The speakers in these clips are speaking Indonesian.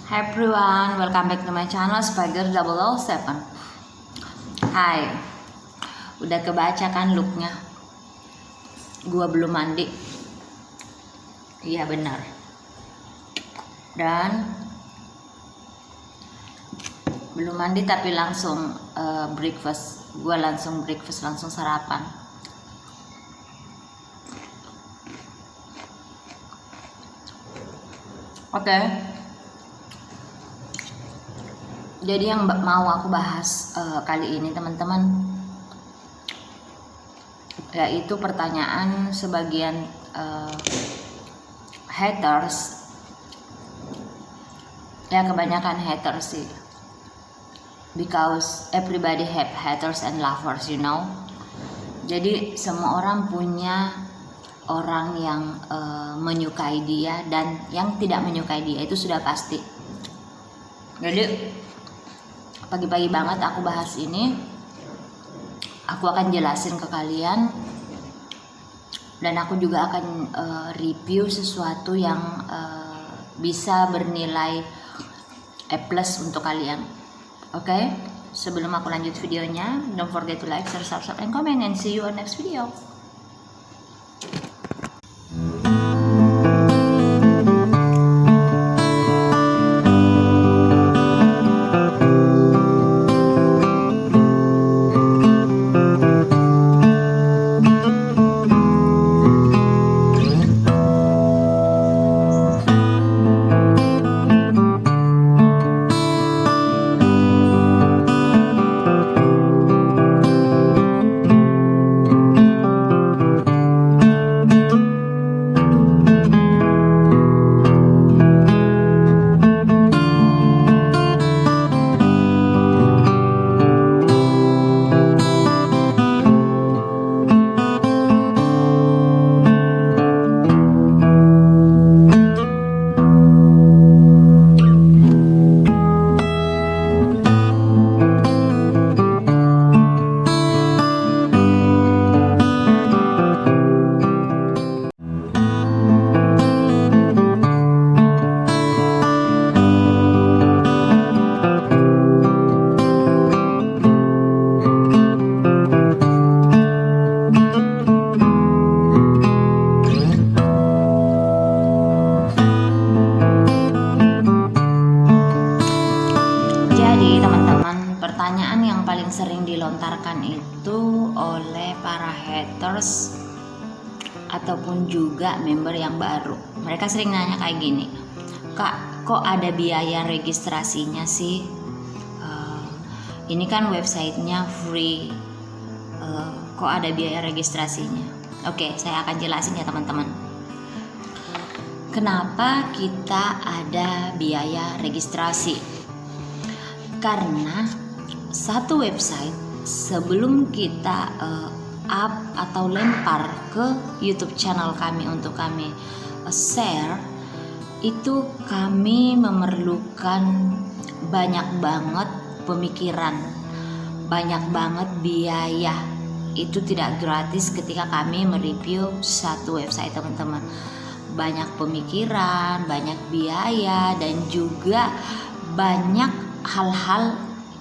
Hi everyone, welcome back to my channel Spider 007. Hai, udah kebaca kan looknya? Gua belum mandi. Iya benar. Dan belum mandi tapi langsung breakfast. Gua langsung breakfast, langsung sarapan. Oke. Jadi yang mau aku bahas kali ini teman-teman, yaitu pertanyaan sebagian haters, ya kebanyakan haters sih, because everybody have haters and lovers, you know. Jadi semua orang punya orang yang menyukai dia dan yang tidak menyukai dia, itu sudah pasti. Jadi pagi-pagi banget aku bahas ini, aku akan jelasin ke kalian, dan aku juga akan review sesuatu yang bisa bernilai A+ untuk kalian. Oke? Sebelum aku lanjut videonya, don't forget to like, share, subscribe, and comment, and see you on next video. Pertanyaan yang paling sering dilontarkan itu oleh para haters ataupun juga member yang baru. Mereka sering nanya kayak gini, "Kak, kok ada biaya registrasinya sih? Ini kan websitenya free, kok ada biaya registrasinya?" Oke, saya akan jelasin ya teman-teman. Kenapa kita ada biaya registrasi? Karena satu website sebelum kita up atau lempar ke YouTube channel kami untuk kami share, itu kami memerlukan banyak banget pemikiran, banyak banget biaya. Itu tidak gratis ketika kami mereview satu website teman-teman. Banyak pemikiran, banyak biaya, dan juga banyak hal-hal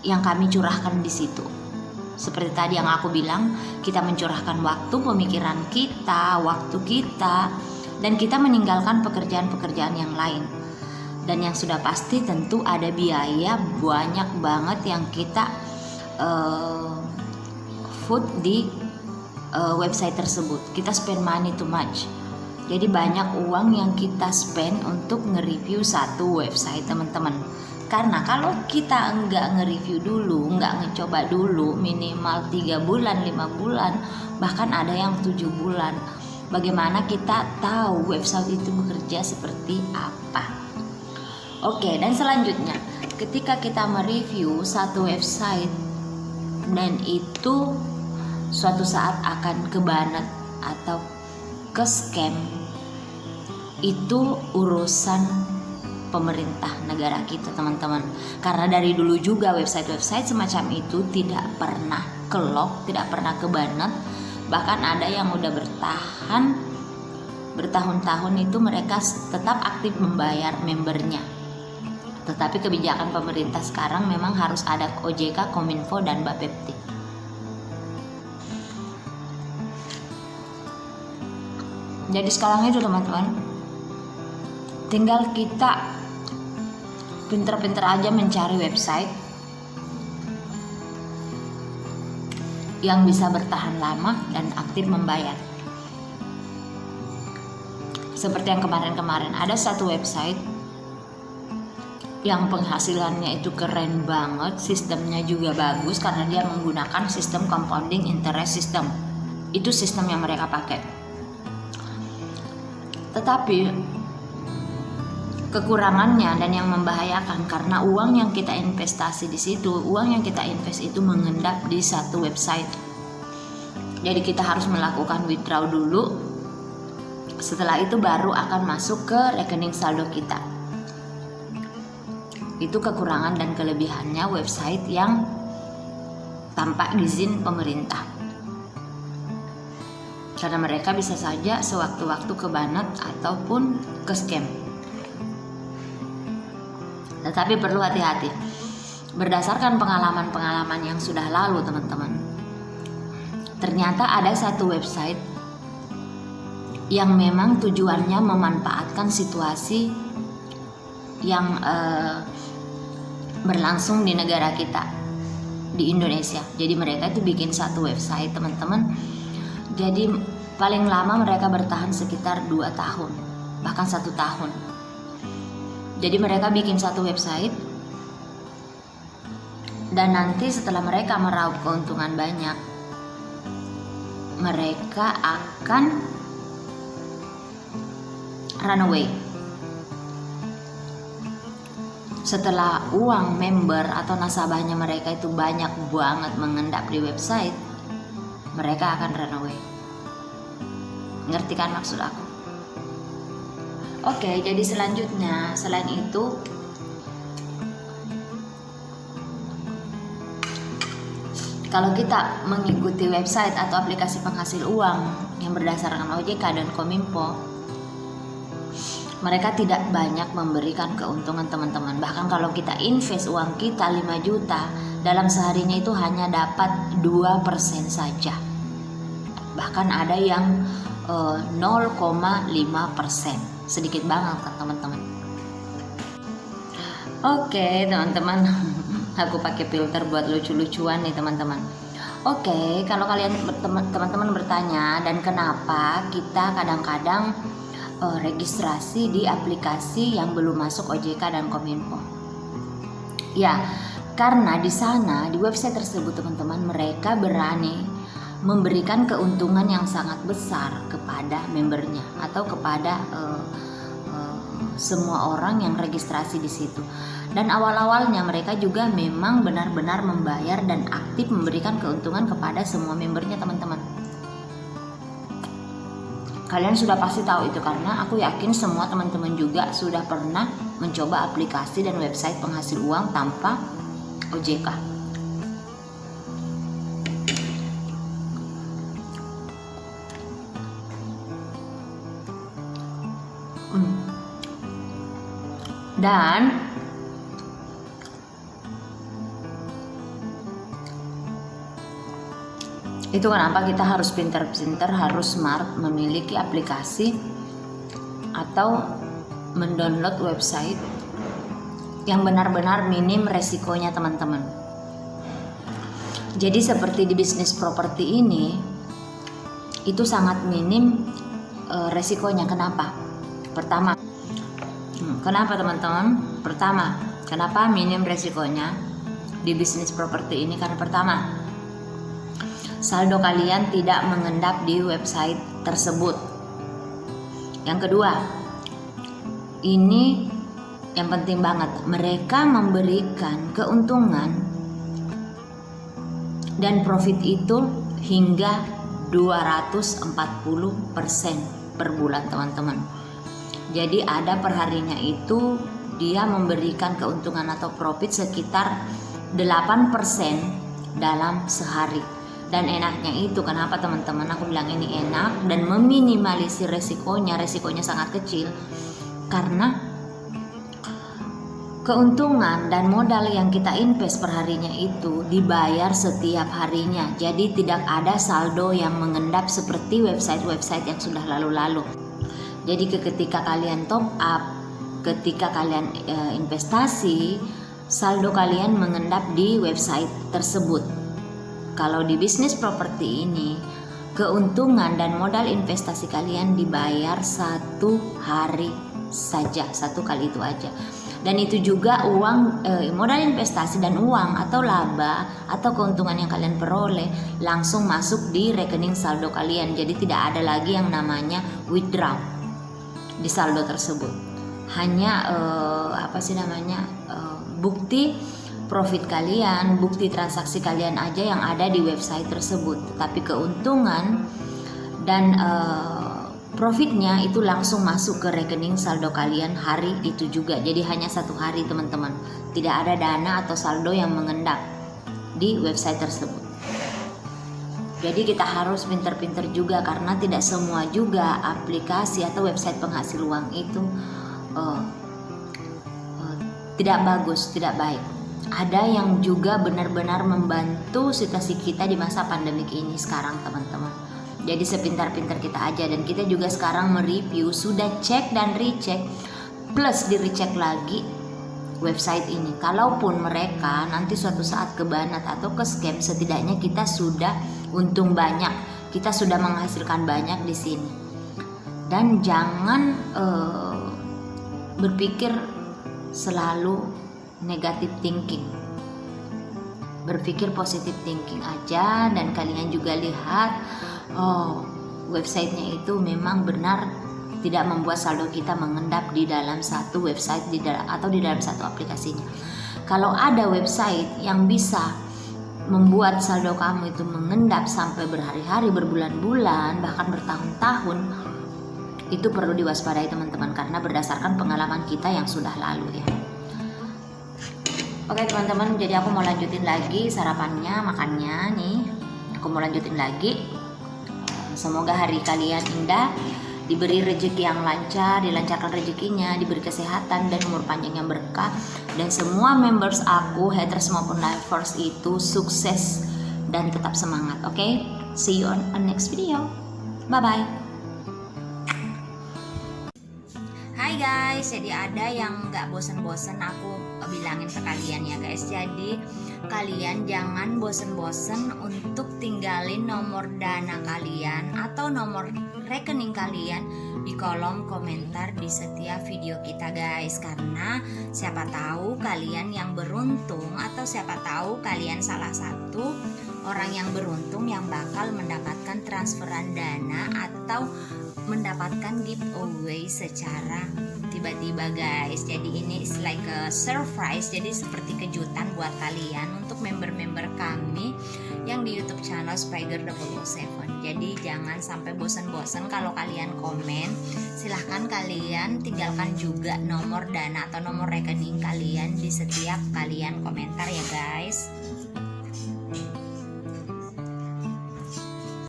yang kami curahkan di situ. Seperti tadi yang aku bilang, kita mencurahkan waktu, pemikiran kita, waktu kita, dan kita meninggalkan pekerjaan-pekerjaan yang lain. Dan yang sudah pasti tentu ada biaya banyak banget yang kita put di website tersebut. Kita spend money too much. Jadi banyak uang yang kita spend untuk nge-review satu website teman-teman. Karena kalau kita enggak nge-review dulu, enggak ngecoba dulu, minimal 3 bulan, 5 bulan, bahkan ada yang 7 bulan, bagaimana kita tahu website itu bekerja seperti apa? Oke, dan selanjutnya, ketika kita mereview satu website dan itu suatu saat akan kebanet atau ke scam, itu urusan pemerintah negara kita teman-teman. Karena dari dulu juga website-website semacam itu tidak pernah kelok, tidak pernah kebanet. Bahkan ada yang udah bertahun-tahun itu mereka tetap aktif membayar membernya. Tetapi kebijakan pemerintah sekarang memang harus ada OJK, Kominfo, dan Bapepti. Jadi sekarang itu teman-teman, tinggal kita pinter-pinter aja mencari website yang bisa bertahan lama dan aktif membayar. Seperti yang kemarin-kemarin, ada satu website yang penghasilannya itu keren banget, sistemnya juga bagus karena dia menggunakan sistem compounding interest system. Itu sistem yang mereka pakai. Tetapi kekurangannya dan yang membahayakan karena uang yang kita investasi di situ, uang yang kita invest itu mengendap di satu website. Jadi kita harus melakukan withdraw dulu. Setelah itu baru akan masuk ke rekening saldo kita. Itu kekurangan dan kelebihannya website yang tanpa izin pemerintah. Karena mereka bisa saja sewaktu-waktu kebanet ataupun ke scam. Tetapi perlu hati-hati. Berdasarkan pengalaman-pengalaman yang sudah lalu teman-teman, ternyata ada satu website yang memang tujuannya memanfaatkan situasi yang berlangsung di negara kita, di Indonesia. Jadi mereka itu bikin satu website teman-teman. Jadi paling lama mereka bertahan sekitar 2 tahun, bahkan 1 tahun. Jadi mereka bikin satu website, dan nanti setelah mereka meraup keuntungan banyak, mereka akan run away. Setelah uang member atau nasabahnya mereka itu banyak banget mengendap di website, mereka akan run away. Ngerti kan maksud aku? Oke, jadi selanjutnya selain itu kalau kita mengikuti website atau aplikasi penghasil uang yang berdasarkan OJK dan Kominfo, mereka tidak banyak memberikan keuntungan teman-teman. Bahkan kalau kita invest uang kita 5 juta, dalam seharinya itu hanya dapat 2% saja. Bahkan ada yang 0,5%, sedikit banget kan teman-teman. Oke teman-teman, aku pakai filter buat lucu-lucuan nih teman-teman. Oke, kalau kalian teman-teman bertanya dan kenapa kita kadang-kadang registrasi di aplikasi yang belum masuk OJK dan Kominfo. Ya, karena di sana di website tersebut teman-teman mereka berani memberikan keuntungan yang sangat besar kepada membernya atau kepada semua orang yang registrasi di situ. Dan awal-awalnya mereka juga memang benar-benar membayar dan aktif memberikan keuntungan kepada semua membernya teman-teman. Kalian sudah pasti tahu itu karena aku yakin semua teman-teman juga sudah pernah mencoba aplikasi dan website penghasil uang tanpa OJK. Dan itu kenapa kita harus pintar-pintar, harus smart, memiliki aplikasi atau mendownload website yang benar-benar minim resikonya teman-teman. Jadi seperti di bisnis properti ini, itu sangat minim resikonya. Kenapa? Kenapa teman-teman? Pertama, kenapa minim resikonya di bisnis properti ini? Karena pertama, saldo kalian tidak mengendap di website tersebut. Yang kedua, ini yang penting banget, mereka memberikan keuntungan dan profit itu hingga 240% per bulan teman-teman. Jadi ada perharinya itu dia memberikan keuntungan atau profit sekitar 8% dalam sehari. Dan enaknya itu kenapa teman-teman aku bilang ini enak dan meminimalisir resikonya sangat kecil. Karena keuntungan dan modal yang kita invest per harinya itu dibayar setiap harinya. Jadi tidak ada saldo yang mengendap seperti website-website yang sudah lalu-lalu. Jadi ketika kalian top up, ketika kalian investasi, saldo kalian mengendap di website tersebut. Kalau di bisnis properti ini, keuntungan dan modal investasi kalian dibayar satu hari saja, satu kali itu aja. Dan itu juga uang modal investasi dan uang atau laba atau keuntungan yang kalian peroleh langsung masuk di rekening saldo kalian. Jadi tidak ada lagi yang namanya withdraw di saldo tersebut. Hanya bukti profit kalian, bukti transaksi kalian aja yang ada di website tersebut. Tapi keuntungan dan profitnya itu langsung masuk ke rekening saldo kalian hari itu juga. Jadi hanya satu hari teman-teman. Tidak ada dana atau saldo yang mengendap di website tersebut. Jadi kita harus pinter-pinter juga, karena tidak semua juga aplikasi atau website penghasil uang itu tidak bagus, tidak baik. Ada yang juga benar-benar membantu situasi kita di masa pandemik ini sekarang teman-teman. Jadi sepintar-pintar kita aja, dan kita juga sekarang mereview, sudah cek dan recheck plus di recheck lagi website ini. Kalaupun mereka nanti suatu saat kebanat atau ke scam, setidaknya kita sudah untung banyak, kita sudah menghasilkan banyak di sini. Dan jangan berpikir selalu negative thinking. Berpikir positive thinking aja, dan kalian juga lihat websitenya itu memang benar tidak membuat saldo kita mengendap di dalam satu website atau di dalam satu aplikasinya. Kalau ada website yang bisa membuat saldo kamu itu mengendap sampai berhari-hari, berbulan-bulan, bahkan bertahun-tahun, itu perlu diwaspadai teman-teman, karena berdasarkan pengalaman kita yang sudah lalu ya. Oke teman-teman, jadi aku mau lanjutin lagi sarapannya, makannya nih. Aku mau lanjutin lagi. Semoga hari kalian indah, diberi rezeki yang lancar, dilancarkan rezekinya, diberi kesehatan dan umur panjang yang berkah. Dan semua members aku, haters maupun lifers itu sukses dan tetap semangat. Oke? See you on next video. Bye-bye. Hai guys, jadi ada yang gak bosen-bosen aku bilangin ke kalian ya guys. Jadi kalian jangan bosen-bosen untuk tinggalin nomor dana kalian atau nomor rekening kalian di kolom komentar di setiap video kita guys. Karena siapa tahu kalian yang beruntung, atau siapa tahu kalian salah satu orang yang beruntung yang bakal mendapatkan transferan dana atau mendapatkan giveaway secara tiba-tiba guys. Jadi ini is like a surprise, jadi seperti kejutan buat kalian untuk member-member kami yang di YouTube channel Spiger 007. Jadi jangan sampai bosan-bosan kalau kalian komen. Silahkan kalian tinggalkan juga nomor dana atau nomor rekening kalian di setiap kalian komentar ya guys.